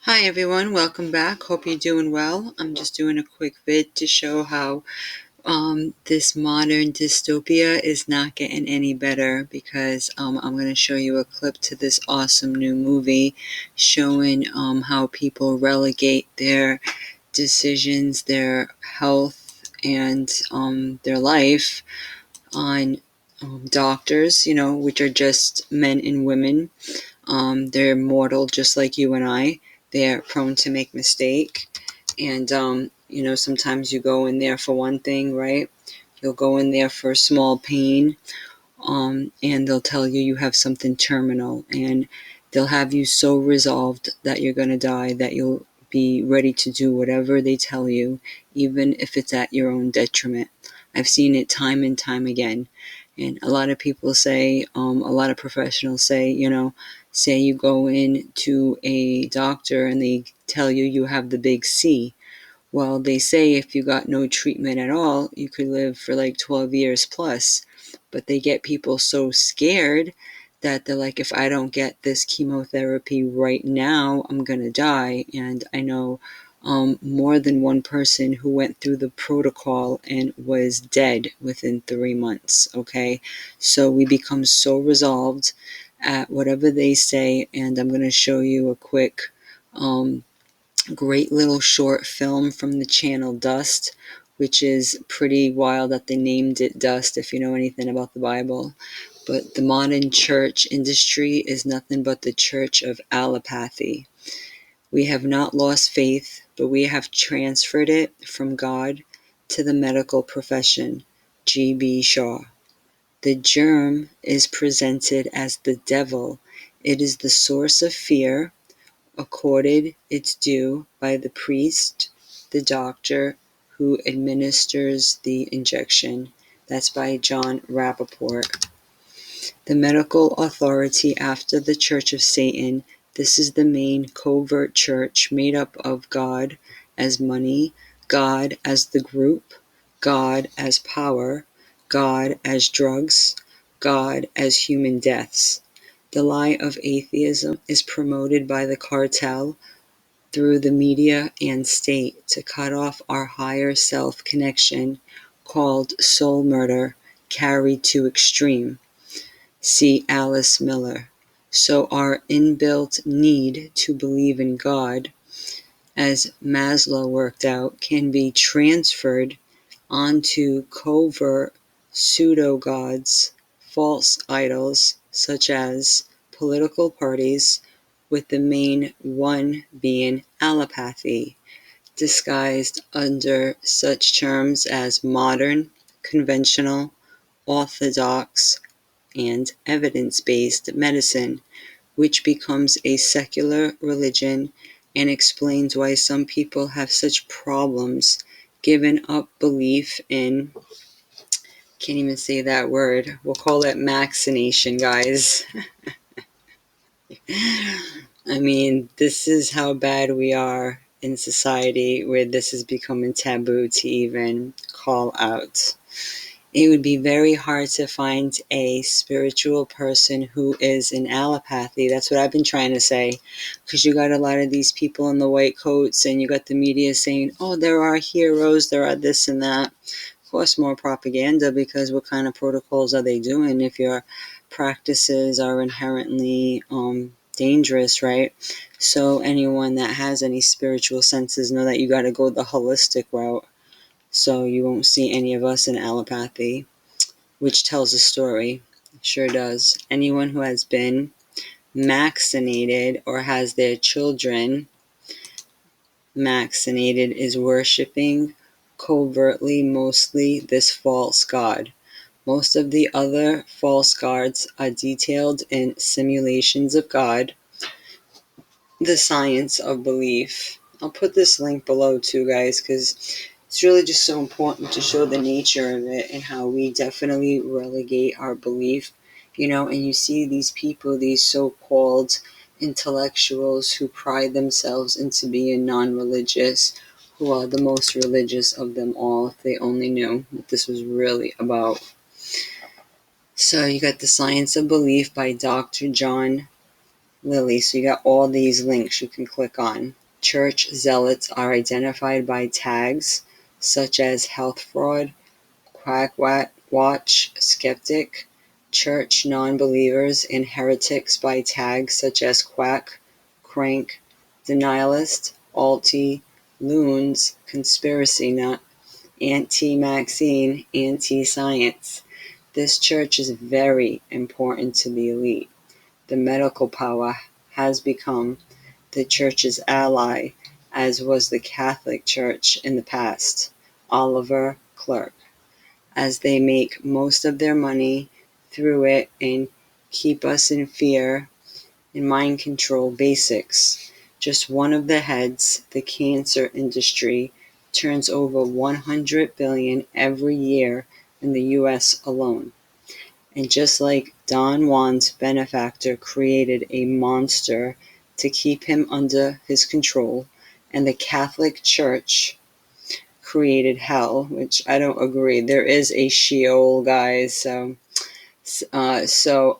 Hi everyone, welcome back. Hope you're doing well. I'm just doing a quick vid to show how this modern dystopia is not getting any better because I'm going to show you a clip to this awesome new movie showing how people relegate their decisions, their health, and their life on doctors, which are just men and women. They're mortal just like you and I. They're prone to make mistake. And, sometimes you go in there for one thing, right? You'll go in there for a small pain, and they'll tell you you have something terminal. And they'll have you so resolved that you're going to die that you'll be ready to do whatever they tell you, even if it's at your own detriment. I've seen it time and time again. And a lot of people say, a lot of professionals say, say you go in to a doctor and they tell you you have the big C. Well, they say if you got no treatment at all, you could live for like 12 years plus. But they get people so scared that they're like, if I don't get this chemotherapy right now, I'm going to die. And I know more than one person who went through the protocol and was dead within 3 months. Okay. So we become so resolved at whatever they say. And I'm going to show you a quick great little short film from the channel Dust, which is pretty wild that they named it Dust if you know anything about the Bible. But the modern church industry is nothing but the church of allopathy. We have not lost faith, but we have transferred it from God to the medical profession. G.B. Shaw. The germ is presented as the devil. It is the source of fear, accorded its due by the priest, the doctor who administers the injection. That's by John Rappaport. The medical authority after the Church of Satan. This is the main covert church made up of God as money, God as the group, God as power, God as drugs, God as human deaths. The lie of atheism is promoted by the cartel through the media and state to cut off our higher self connection, called soul murder, carried to extreme. See Alice Miller. So our inbuilt need to believe in God, as Maslow worked out, can be transferred onto covert pseudo-gods, false idols, such as political parties, with the main one being allopathy, disguised under such terms as modern, conventional, orthodox, and evidence-based medicine, which becomes a secular religion and explains why some people have such problems giving up belief in, can't even say that word, we'll call it vaccination, guys. I mean, this is how bad we are in society where this is becoming taboo to even call out. It would be very hard to find a spiritual person who is in allopathy. That's what I've been trying to say. Because you got a lot of these people in the white coats and you got the media saying, oh, there are heroes, there are this and that. Of course, more propaganda, because what kind of protocols are they doing if your practices are inherently dangerous, right? So anyone that has any spiritual senses know that you got to go the holistic route. So you won't see any of us in allopathy, which tells a story. It sure does. Anyone who has been vaccinated or has their children vaccinated is worshiping covertly mostly this false god. Most of the other false gods are detailed in Simulations of God, the Science of Belief. I'll put this link below too, guys, because it's really just so important to show the nature of it and how we definitely relegate our belief, and you see these people, these so-called intellectuals who pride themselves into being non-religious, who are the most religious of them all, if they only knew what this was really about. So you got The Science of Belief by Dr. John Lily. So you got all these links you can click on. Church zealots are identified by tags such as health fraud, quack watch, skeptic, church non-believers, and heretics by tags such as quack, crank, denialist, alti, loons, conspiracy nut, anti-vaccine, anti-science. This church is very important to the elite. The medical power has become the church's ally, as was the Catholic Church in the past. Oliver Clerk. As they make most of their money through it and keep us in fear and mind control basics. Just one of the heads, the cancer industry, turns over 100 billion every year in the US alone. And just like Don Juan's benefactor created a monster to keep him under his control, and the Catholic Church created hell, which I don't agree. There is a Sheol, guys. So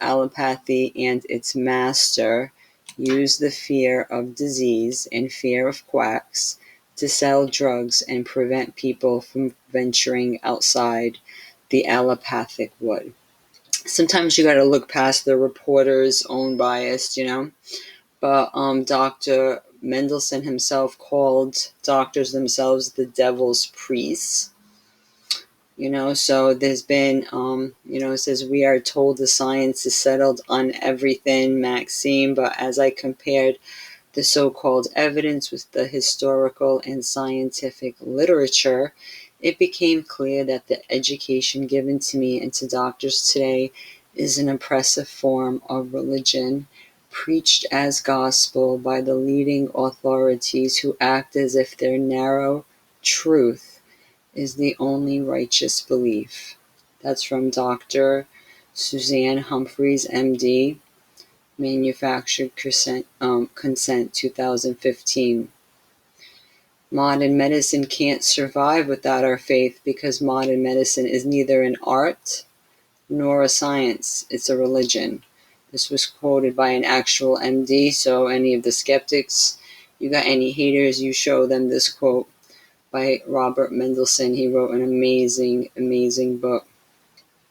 allopathy and its master use the fear of disease and fear of quacks to sell drugs and prevent people from venturing outside the allopathic wood. Sometimes you got to look past the reporter's own bias, But Dr. Mendelsohn himself called doctors themselves the devil's priests. So there's been, it says, we are told the science is settled on everything, Maxime, but as I compared the so-called evidence with the historical and scientific literature, it became clear that the education given to me and to doctors today is an oppressive form of religion, preached as gospel by the leading authorities who act as if their narrow truth is the only righteous belief. That's from Dr. Suzanne Humphreys, MD, Manufactured Consent 2015. Modern medicine can't survive without our faith because modern medicine is neither an art nor a science. It's a religion. This was quoted by an actual MD, so any of the skeptics, you got any haters, you show them this quote by Robert Mendelsohn. He wrote an amazing, amazing book.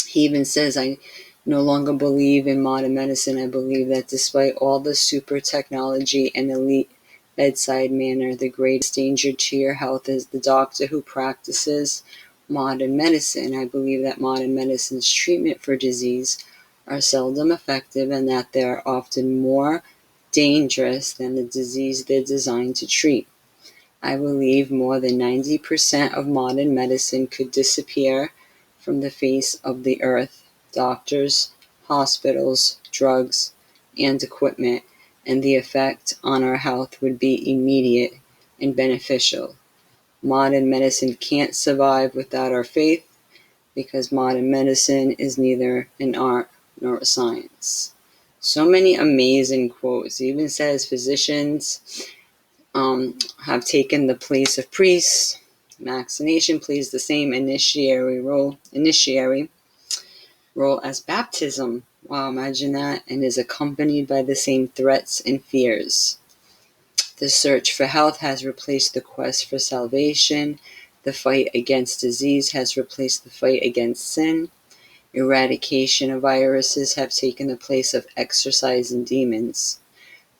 He even says, I no longer believe in modern medicine. I believe that despite all the super technology and elite bedside manner, the greatest danger to your health is the doctor who practices modern medicine. I believe that modern medicine's treatment for disease are seldom effective and that they're often more dangerous than the disease they're designed to treat. I believe more than 90% of modern medicine could disappear from the face of the earth. Doctors, hospitals, drugs, and equipment, and the effect on our health would be immediate and beneficial. Modern medicine can't survive without our faith because modern medicine is neither an art nor a science. So many amazing quotes. It even says physicians have taken the place of priests. Vaccination plays the same initiatory role as baptism. Wow, imagine that. And is accompanied by the same threats and fears. The search for health has replaced the quest for salvation. The fight against disease has replaced the fight against sin. Eradication of viruses have taken the place of exorcising demons.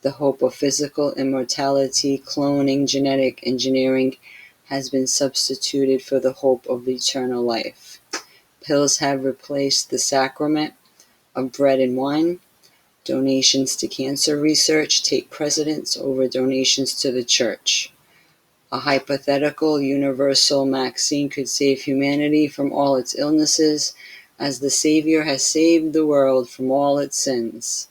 The hope of physical immortality, cloning, genetic engineering has been substituted for the hope of eternal life. Pills have replaced the sacrament of bread and wine. Donations to cancer research take precedence over donations to the church. A hypothetical universal vaccine could save humanity from all its illnesses, as the Savior has saved the world from all its sins.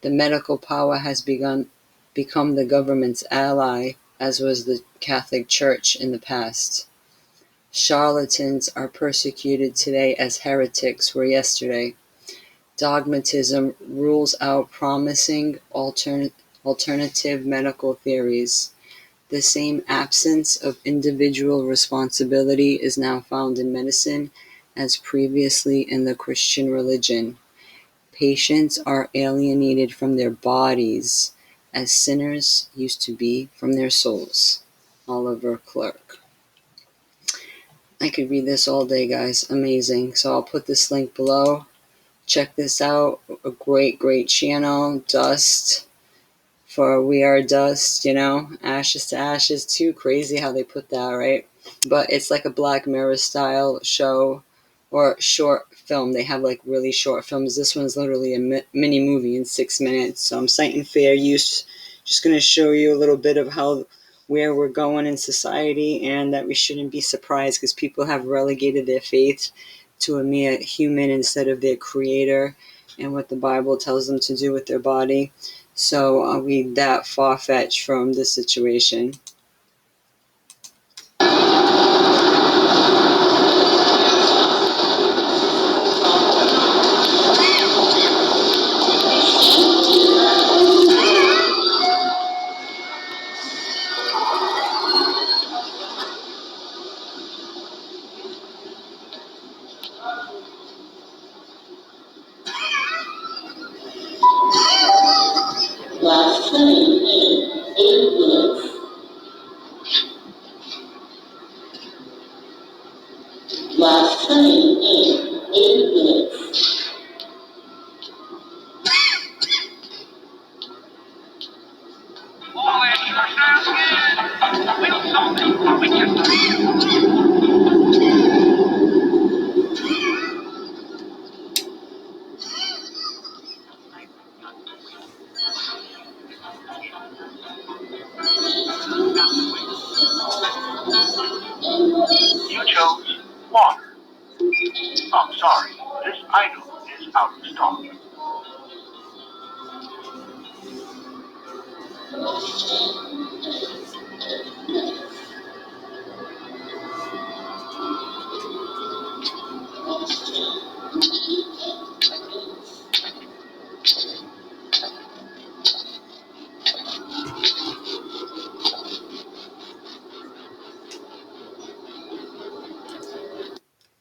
The medical power has become the government's ally, as was the Catholic Church in the past. Charlatans are persecuted today as heretics were yesterday. Dogmatism rules out promising alternative medical theories. The same absence of individual responsibility is now found in medicine as previously in the Christian religion. Patients are alienated from their bodies as sinners used to be from their souls. Oliver Clark. I could read this all day, guys. Amazing. So I'll put this link below. Check this out. A great, great channel. Dust. For we are dust, ashes to ashes. Too crazy how they put that, right? But it's like a Black Mirror style show or short film. They have like really short films. This one's literally a mini movie in 6 minutes. So I'm citing fair use. Just going to show you a little bit of where we're going in society, and that we shouldn't be surprised because people have relegated their faith to a mere human instead of their creator and what the Bible tells them to do with their body. So are we that far-fetched from this situation? Last train in 8 minutes. Last train in 8 minutes. You chose water. I'm sorry, this item is out of stock.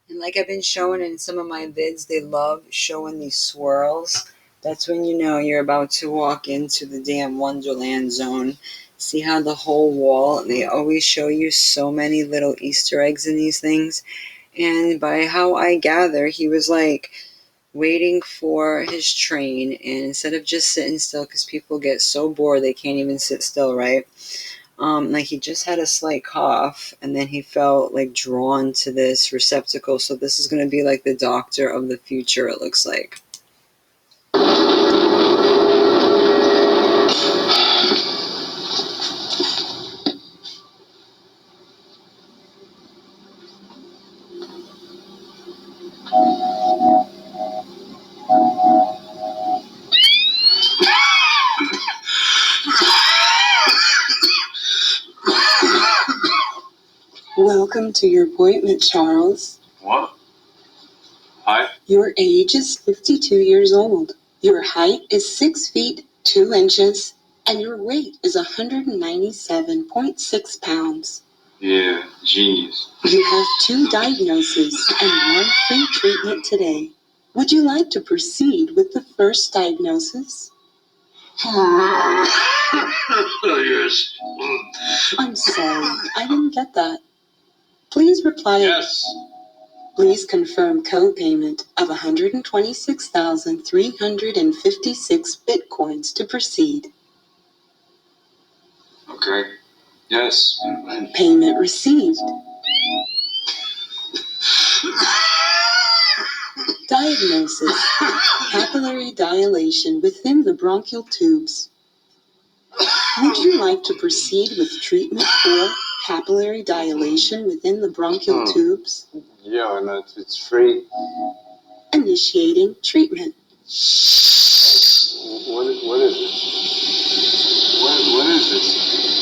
And like I've been showing in some of my vids, they love showing these swirls. That's when you know you're about to walk into the damn Wonderland zone. See how the whole wall, they always show you so many little Easter eggs in these things. And by how I gather, he was like waiting for his train, and instead of just sitting still, because people get so bored they can't even sit still, right? Like he just had a slight cough, and then he felt like drawn to this receptacle. So this is going to be like the doctor of the future, it looks like. Welcome to your appointment, Charles. What? Hi? Your age is 52 years old. Your height is 6 feet 2 inches, and your weight is 197.6 pounds. Yeah, genius. You have 2 diagnoses and 1 free treatment today. Would you like to proceed with the first diagnosis? Yes. I'm sorry, I didn't get that. Please reply. Yes. Please confirm co-payment of 126,356 bitcoins to proceed. Okay. Yes. Payment received. Diagnosis: capillary dilation within the bronchial tubes. Would you like to proceed with treatment for capillary dilation within the bronchial tubes? Yeah, and it's free. Initiating treatment. What is it? What is this?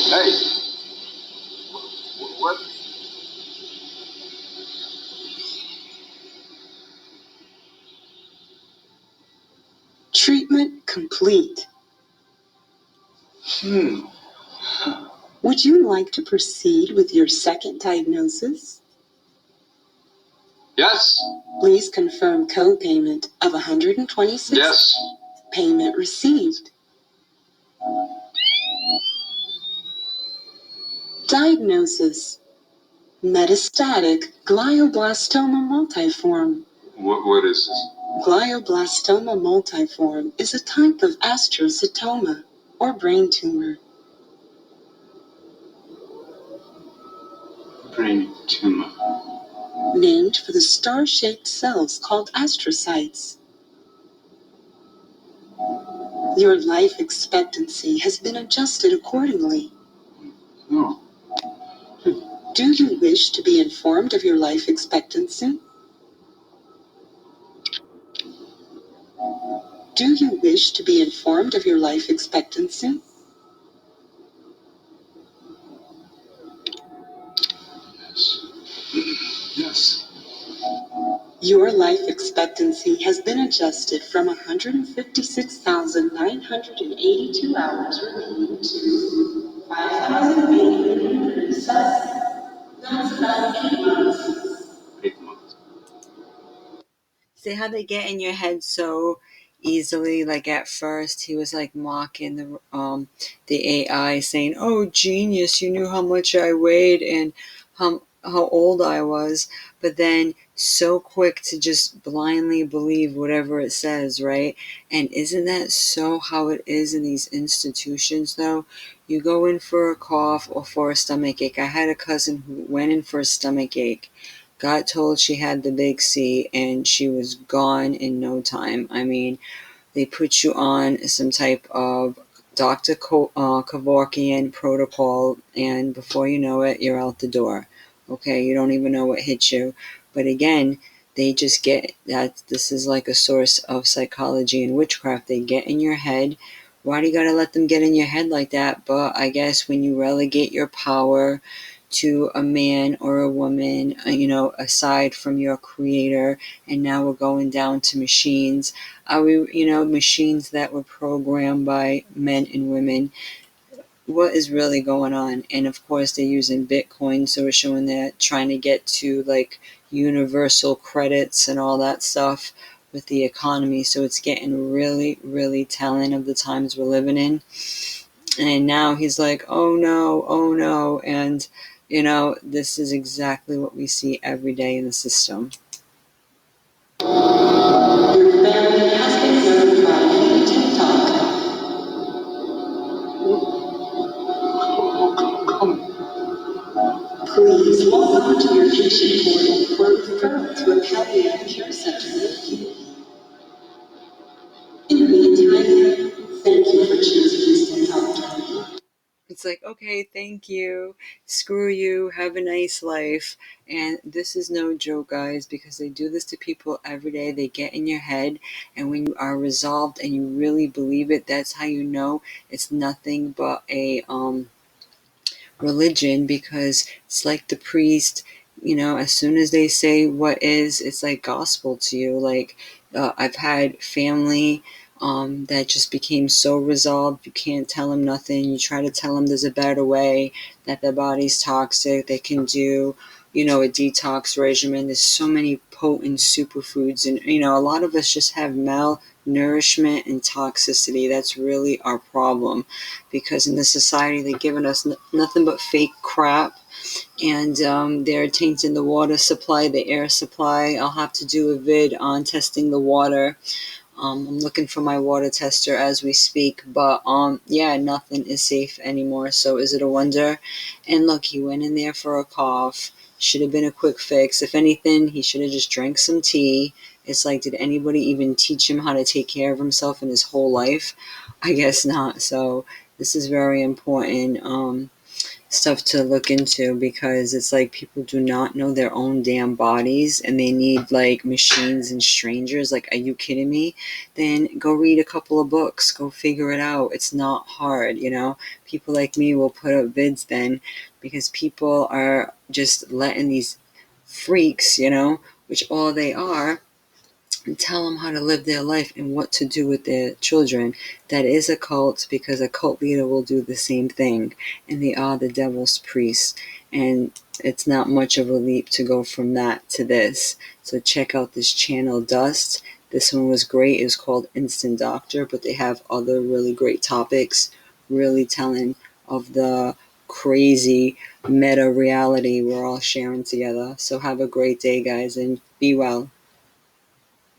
Hey! What? Treatment complete. Would you like to proceed with your second diagnosis? Yes. Please confirm co-payment of $126. Yes. Payment received. Diagnosis: metastatic glioblastoma multiforme. What is this? Glioblastoma multiforme is a type of astrocytoma, or brain tumor. Brain tumor. Named for the star-shaped cells called astrocytes. Your life expectancy has been adjusted accordingly. Oh. Do you wish to be informed of your life expectancy? Do you wish to be informed of your life expectancy? Yes. Yes. Your life expectancy has been adjusted from 156,982 hours remaining to 5,807. That's about 8 months. 8 months. See how they get in your head so easily? Like at first he was like mocking the AI, saying, "Oh, genius, you knew how much I weighed and how old I was," but then so quick to just blindly believe whatever it says, right? And isn't that so how it is in these institutions though? You go in for a cough or for a stomach ache. I had a cousin who went in for a stomach ache, got told she had the big C, and she was gone in no time. I mean, they put you on some type of Dr. Kevorkian protocol, and before you know it, you're out the door. Okay, you don't even know what hit you. But again, they just get that this is like a source of psychology and witchcraft. They get in your head. Why do you gotta let them get in your head like that? But I guess when you relegate your power to a man or a woman, aside from your creator, and now we're going down to machines. Are we, machines that were programmed by men and women? What is really going on? And of course, they're using Bitcoin, so we're showing that trying to get to like universal credits and all that stuff with the economy. So it's getting really, really telling of the times we're living in. And now he's like, oh no, oh no. And, this is exactly what we see every day in the system. Your family has been notified via TikTok. Please log on to your patient portal for referral to a palliative care center near you. In the meantime, thank you for choosing Instant. It's like, okay, thank you, screw you, have a nice life. And this is no joke, guys, because they do this to people every day. They get in your head, and when you are resolved and you really believe it, that's how you know it's nothing but a religion, because it's like the priest, as soon as they say what is, it's like gospel to you. Like, I've had family that just became so resolved, you can't tell them nothing. You try to tell them there's a better way, that their body's toxic, they can do, a detox regimen. There's so many potent superfoods, and, a lot of us just have malnourishment and toxicity. That's really our problem, because in this society they've given us nothing but fake crap, and they're tainting the water supply, the air supply. I'll have to do a vid on testing the water. I'm looking for my water tester as we speak, but yeah, nothing is safe anymore. So is it a wonder? And look, he went in there for a cough. Should have been a quick fix. If anything, he should have just drank some tea. It's like, did anybody even teach him how to take care of himself in his whole life? I guess not. So this is very important. Stuff to look into, because it's like people do not know their own damn bodies, and they need like machines and strangers. Like, are you kidding me? Then go read a couple of books, go figure it out. It's not hard. People like me will put up vids then, because people are just letting these freaks, which all they are, and tell them how to live their life and what to do with their children. That is a cult, because a cult leader will do the same thing, and they are the devil's priests. And it's not much of a leap to go from that to this. So check out this channel, Dust. This one was great. It was called Instant Doctor, but they have other really great topics, really telling of the crazy meta reality we're all sharing together. So have a great day, guys, and be well.